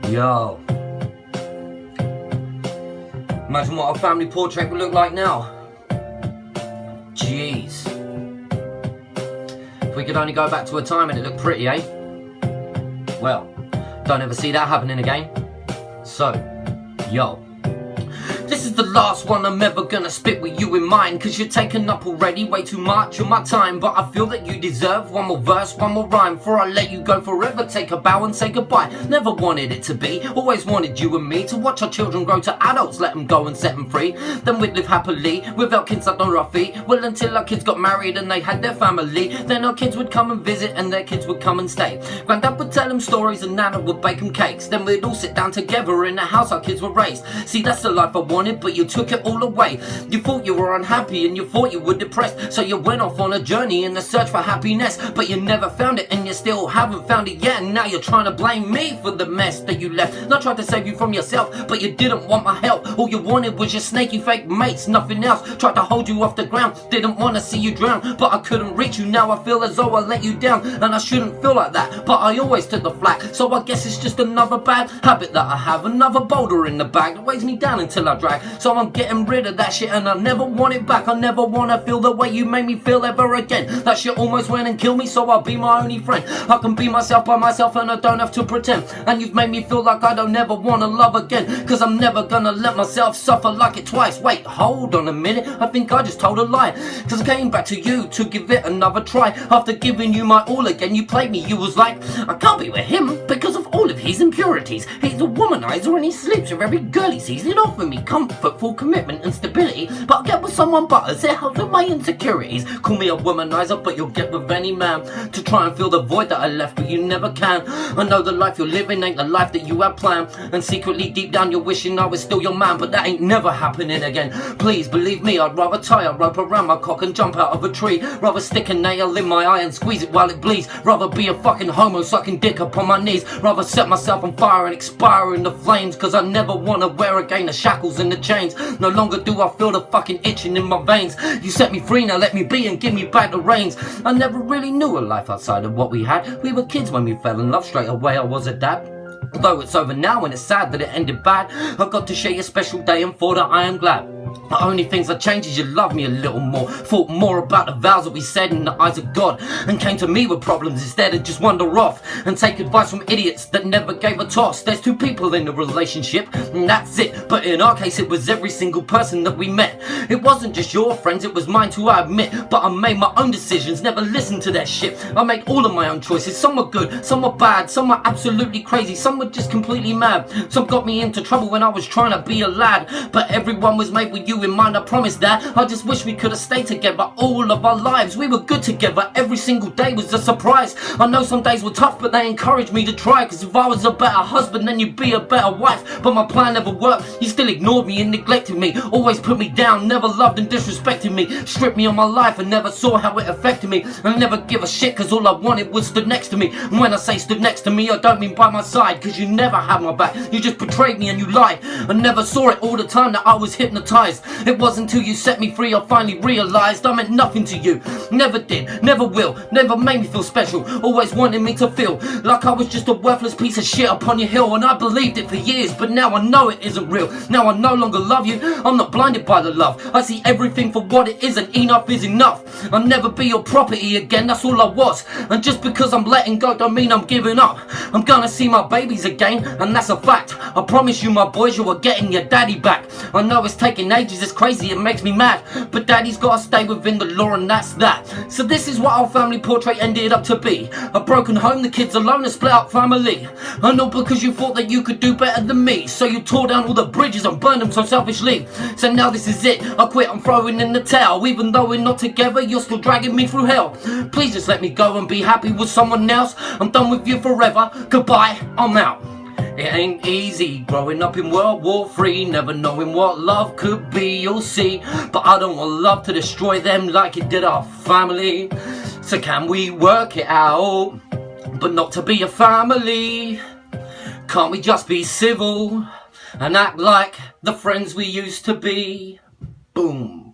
Yo. Imagine what our family portrait would look like now. Jeez. If we could only go back to a time and it looked pretty, eh? Well, don't ever see that happening again. So, yo. This is the last one I'm ever gonna spit with you in mind, cause you're taking up already way too much of my time. But I feel that you deserve one more verse, one more rhyme, before I let you go forever. Take a bow and say goodbye. Never wanted it to be, always wanted you and me to watch our children grow to adults, let them go and set them free. Then we'd live happily without kids under our feet. Well, until our kids got married and they had their family, then our kids would come and visit and their kids would come and stay. Granddad would tell them stories and Nana would bake them cakes. Then we'd all sit down together in the house our kids were raised. See, that's the life I wanted, but you took it all away. You thought you were unhappy and you thought you were depressed, so you went off on a journey in the search for happiness. But you never found it and you still haven't found it yet. And now you're trying to blame me for the mess that you left. And I tried to save you from yourself, but you didn't want my help. All you wanted was your snaky fake mates, nothing else. Tried to hold you off the ground, didn't want to see you drown, but I couldn't reach you. Now I feel as though I let you down, and I shouldn't feel like that, but I always took the flak. So I guess it's just another bad habit that I have, another boulder in the bag that weighs me down until I drag. So I'm getting rid of that shit and I never want it back. I never want to feel the way you made me feel ever again. That shit almost went and killed me, so I'll be my only friend. I can be myself by myself and I don't have to pretend. And you've made me feel like I don't ever want to love again, cause I'm never gonna let myself suffer like it twice. Wait, hold on a minute, I think I just told a lie, cause I came back to you to give it another try. After giving you my all again, you played me. You was like, I can't be with him because of all of his impurities. He's a womanizer and he sleeps with every girl he sees. He'd offer me comfort, full commitment and stability, but I'll get with someone butters, it helps with my insecurities. Call me a womanizer, but you'll get with any man to try and fill the void that I left, but you never can. I know the life you're living ain't the life that you had planned, and secretly deep down you're wishing I was still your man, but that ain't never happening again. Please believe me, I'd rather tie a rope around my cock and jump out of a tree, rather stick a nail in my eye and squeeze it while it bleeds, rather be a fucking homo sucking dick upon my knees, rather set myself on fire and expire in the flames, cause I never wanna wear again the shackles and the chains. No longer do I feel the fucking itching in my veins. You set me free, now let me be and give me back the reins. I never really knew a life outside of what we had. We were kids when we fell in love, straight away I was a dad. Although it's over now and it's sad that it ended bad, I got to share your special day and for that I am glad. The only things that changed is you loved me a little more, thought more about the vows that we said in the eyes of God, and came to me with problems instead of just wander off and take advice from idiots that never gave a toss. There's two people in a relationship and that's it, but in our case it was every single person that we met. It wasn't just your friends, it was mine too, I admit, but I made my own decisions, never listened to their shit. I make all of my own choices, some were good, some were bad, some were absolutely crazy, some were just completely mad. Some got me into trouble when I was trying to be a lad, but everyone was made with you in mind, I promise that. I just wish we could have stayed together all of our lives. We were good together, every single day was a surprise. I know some days were tough, but they encouraged me to try, cause if I was a better husband then you'd be a better wife. But my plan never worked, you still ignored me and neglected me, always put me down, never loved and disrespected me, stripped me of my life and never saw how it affected me. I never give a shit cause all I wanted was stood next to me, and when I say stood next to me I don't mean by my side, cause you never had my back, you just betrayed me and you lied. I never saw it all the time that I was hypnotized. It wasn't until you set me free I finally realized I meant nothing to you. Never did, never will, never made me feel special, always wanted me to feel like I was just a worthless piece of shit upon your hill. And I believed it for years, but now I know it isn't real. Now I no longer love you, I'm not blinded by the love, I see everything for what it is and enough is enough. I'll never be your property again, that's all I was. And just because I'm letting go don't mean I'm giving up. I'm gonna see my babies again, and that's a fact. I promise you my boys, you are getting your daddy back. I know it's taking ages, it's crazy, it makes me mad, but daddy's gotta stay within the law and that's that. So this is what our family portrait ended up to be. A broken home, the kids alone, a split up family. And all because you thought that you could do better than me, so you tore down all the bridges and burned them so selfishly. So now this is it, I quit, I'm throwing in the towel. Even though we're not together, you're still dragging me through hell. Please just let me go and be happy with someone else. I'm done with you forever, goodbye, I'm out. It ain't easy growing up in World War III, never knowing what love could be, you'll see. But I don't want love to destroy them like it did our family. So can we work it out, but not to be a family? Can't we just be civil and act like the friends we used to be? Boom.